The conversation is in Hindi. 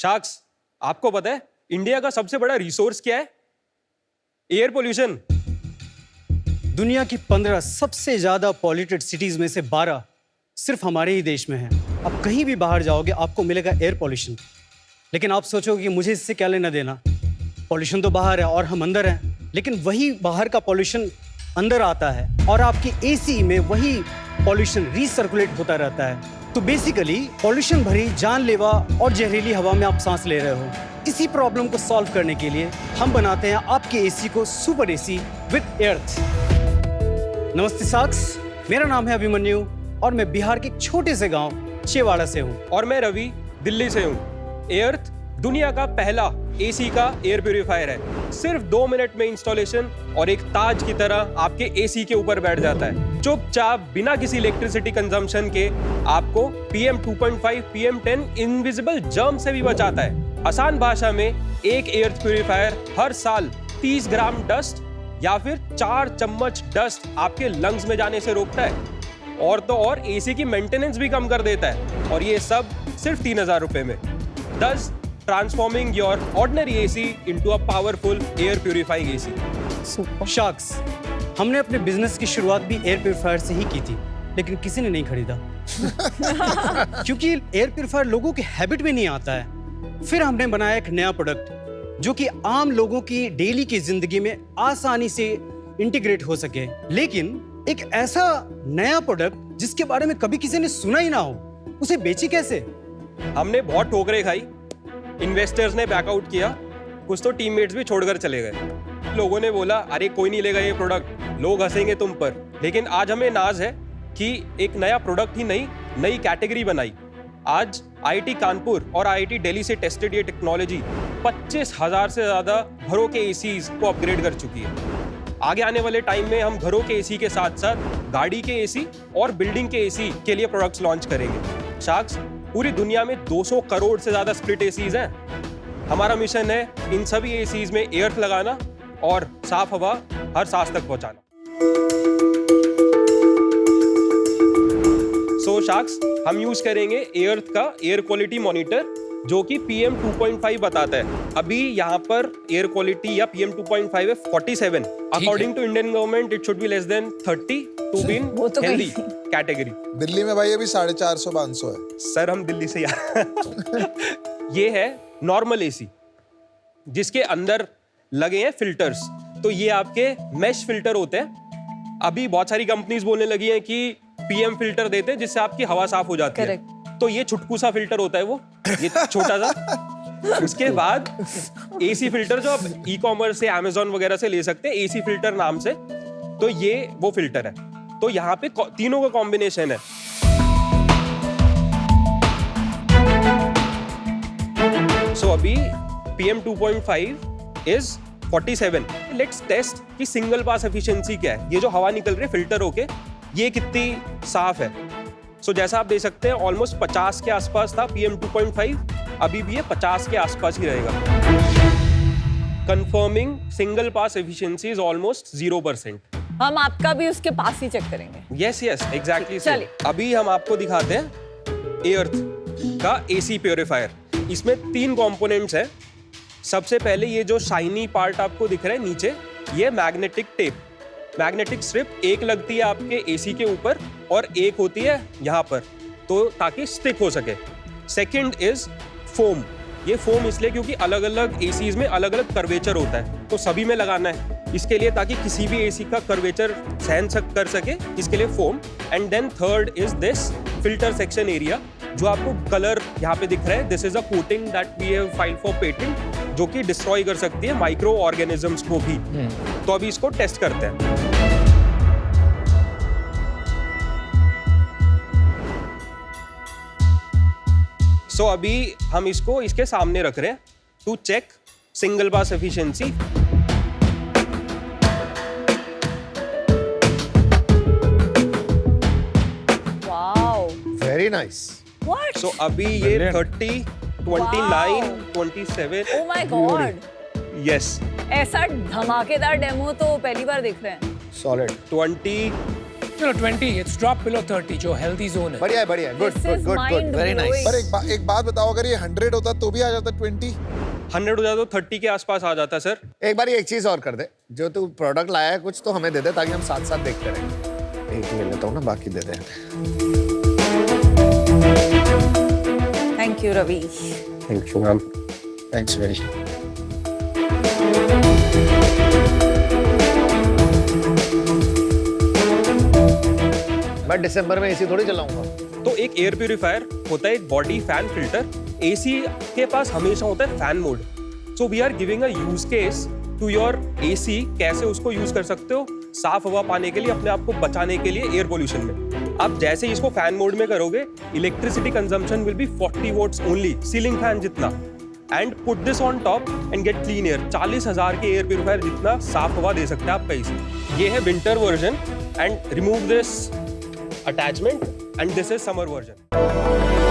शार्क्स, आपको पता है इंडिया का सबसे बड़ा रिसोर्स क्या है? Air pollution. दुनिया की 15 सबसे ज्यादा पॉल्यूटेड सिटीज में से 12 सिर्फ हमारे ही देश में है। अब कहीं भी बाहर जाओगे आपको मिलेगा एयर पॉल्यूशन, लेकिन आप सोचोगे कि मुझे इससे क्या लेना देना, पॉल्यूशन तो बाहर है और हम अंदर हैं। लेकिन वही बाहर का पॉल्यूशन अंदर आता है और आपकी एसी में वही पॉल्यूशन रीसर्कुलेट होता रहता है। तो बेसिकली पॉल्यूशन भरी जानलेवा और जहरीली हवा में आप सांस ले रहे हो। इसी प्रॉब्लम को सॉल्व करने के लिए हम बनाते हैं आपके एसी को सुपर एसी विद एर्थ। नमस्ते शार्क्स, मेरा नाम है अभिमन्यु और मैं बिहार के एक छोटे से गांव शेवाड़ा से हूँ। और मैं रवि, दिल्ली से हूँ। एर्थ दुनिया का पहला एसी का एयर प्यूरिफायर है। सिर्फ 2 मिनट में इंस्टॉलेशन और एक ताज की तरह आपके एसी के ऊपर बैठ जाता है। चुपचाप बिना किसी इलेक्ट्रिसिटी कंजम्पशन के आपको PM 2.5 PM 10 इनविजिबल जर्म से भी बचाता है। आसान भाषा में एक एयर प्यूरिफायर हर साल 30 ग्राम डस्ट या फिर 4 चम्मच डस्ट आपके लंग्स में जाने से रोकता है। और तो और एसी की मेंटेनेंस भी कम कर देता है, और ये सब सिर्फ 3000 रुपए में। Thus transforming your ordinary AC into a powerful air purifying AC. Sharks, हमने अपने बिजनेस की शुरुआत भी एयर प्यूरिफायर से ही की थी, लेकिन किसी ने नहीं खरीदा क्योंकि एयर प्यूरिफायर लोगों की हैबिट में नहीं आता है। फिर हमने बनाया एक नया प्रोडक्ट जो कि आम लोगों की डेली की जिंदगी में आसानी से इंटीग्रेट हो सके, लेकिन एक ऐसा नया प्रोडक्ट जिसके बारे में कभी किसी ने सुना ही ना हो, उसे बेची कैसे? हमने बहुत ठोकरें खाई, इन्वेस्टर्स ने बैकआउट किया, कुछ तो टीममेट्स भी छोड़कर चले गए। लोगों ने बोला अरे कोई नहीं लेगा ये प्रोडक्ट, लोग हंसेंगे तुम पर। लेकिन आज हमें नाज है कि एक नया प्रोडक्ट ही नहीं, नई कैटेगरी बनाई। आज IIT कानपुर और IIT दिल्ली से टेस्टेड ये टेक्नोलॉजी 25,000 से ज्यादा घरों के एसीज को अपग्रेड कर चुकी है। आगे आने वाले टाइम में हम घरों के एसी के साथ साथ गाड़ी के एसी और बिल्डिंग के एसी के लिए प्रोडक्ट्स लॉन्च करेंगे। शार्क्स, पूरी दुनिया में 200 करोड़ से ज्यादा स्प्लिट एसीज हैं। हमारा मिशन है इन सभी एसीज में एयर लगाना और साफ हवा हर सांस तक पहुंचाना। सो शार्क्स, हम यूज करेंगे एर्थ का एयर क्वालिटी मॉनिटर जो कि PM 2.5 बताता है। अभी यहाँ पर एयर क्वालिटी या PM 2.5 है 47। According to Indian government it should be less than 30 to be in healthy category. Delhi में भाई अभी 450-500 है। सर हम दिल्ली से ये है नॉर्मल एसी जिसके अंदर लगे हैं फिल्टर्स। तो ये आपके मेश फिल्टर होते हैं। अभी बहुत सारी कंपनीज बोलने लगी हैं कि PM फिल्टर देते हैं जिससे आपकी हवा साफ हो जाती है। तो ये छुटकू सा फिल्टर होता है, वो ये छोटा सा। उसके बाद AC फिल्टर जो आप ई-कॉमर्स से Amazon वगैरह से ले सकते हैं, AC फिल्टर नाम से। तो ये वो फिल्टर है। तो यहाँ पे तीनों का कॉम्बिनेशन है। सो अभी PM 2.5 इज 47। लेट्स टेस्ट कि सिंगल पास एफिशिएंसी क्या है। ये जो हवा निकल रही है फिल्टर होके, ये कितनी साफ है। सो जैसा आप देख सकते हैं ऑलमोस्ट 50 के आसपास था PM 2.5, अभी भी ये 50 के आसपास ही रहेगा। Confirming single pass efficiency is almost 0%। हम आपका भी उसके पास ही चेक करेंगे। Yes exactly. चलिए अभी हम आपको दिखाते हैं एर्थ का AC प्योरीफायर। इसमें 3 कंपोनेंट्स हैं। सबसे पहले ये जो शाइनी पार्ट आपको दिख रहा है नीचे, ये मैग्नेटिक टेप, मैग्नेटिक स्ट्रिप एक लगती है आपके एसी के ऊपर और एक होती है यहाँ पर, तो ताकि स्टिक हो सके। Second is foam. ये फोम इसलिए क्योंकि अलग अलग एसीज में अलग अलग कर्वेचर होता है, तो सभी में लगाना है इसके लिए, ताकि किसी भी एसी का कर्वेचर सहन कर सके, इसके लिए foam. And then third is this filter section area जो आपको कलर यहाँ पे दिख रहा है। This is a coating that we have filed for patent, जो कि डिस्ट्रॉय कर सकती है माइक्रो ऑर्गेनिजम्स को भी। तो अभी इसको टेस्ट करते हैं। सो अभी हम इसको इसके सामने रख रहे हैं to check single pass efficiency. Wow, very nice. What? So अभी ये 30, 29, 27। ओह माय गॉड, यस, ऐसा धमाकेदार डेमो तो पहली बार देख रहे हैं। सॉलिड। 20, चलो 20, it's dropped below 30 जो healthy zone है. बढ़िया बढ़िया good This good is good good mind very nice blowing. पर एक बात बताओ, अगर ये 100 होता तो भी आ जाता 20? 100 हो जाता तो 30 के आसपास आ जाता सर। एक बार एक चीज और कर दे, जो तू प्रोडक्ट लाया है कुछ तो हमें दे दे ताकि हम साथ साथ देखते रहें। एक ले लेता हूँ ना, बाकी दे दे। Thank you, Ravi. Thank you ma'am. Thanks very. मैं दिसंबर में एसी थोड़ी चलाऊंगा। तो एक एयर प्यूरिफायर होता है एक बॉडी फैन फिल्टर, एसी के पास हमेशा होता है fan mode. So we are giving a use case to your AC, कैसे उसको यूज कर सकते हो साफ हवा पाने के लिए, अपने आप को बचाने के लिए एयर पोल्यूशन में। आप जैसे ही इसको फैन मोड में करोगे, electricity consumption will be 40 watts only, ceiling fan जितना। And put this on top and get clean air. 40,000 के एयर प्यूरिफायर जितना साफ हवा दे सकते हैं आपका एसी। ये है winter version and remove this attachment and this is summer version.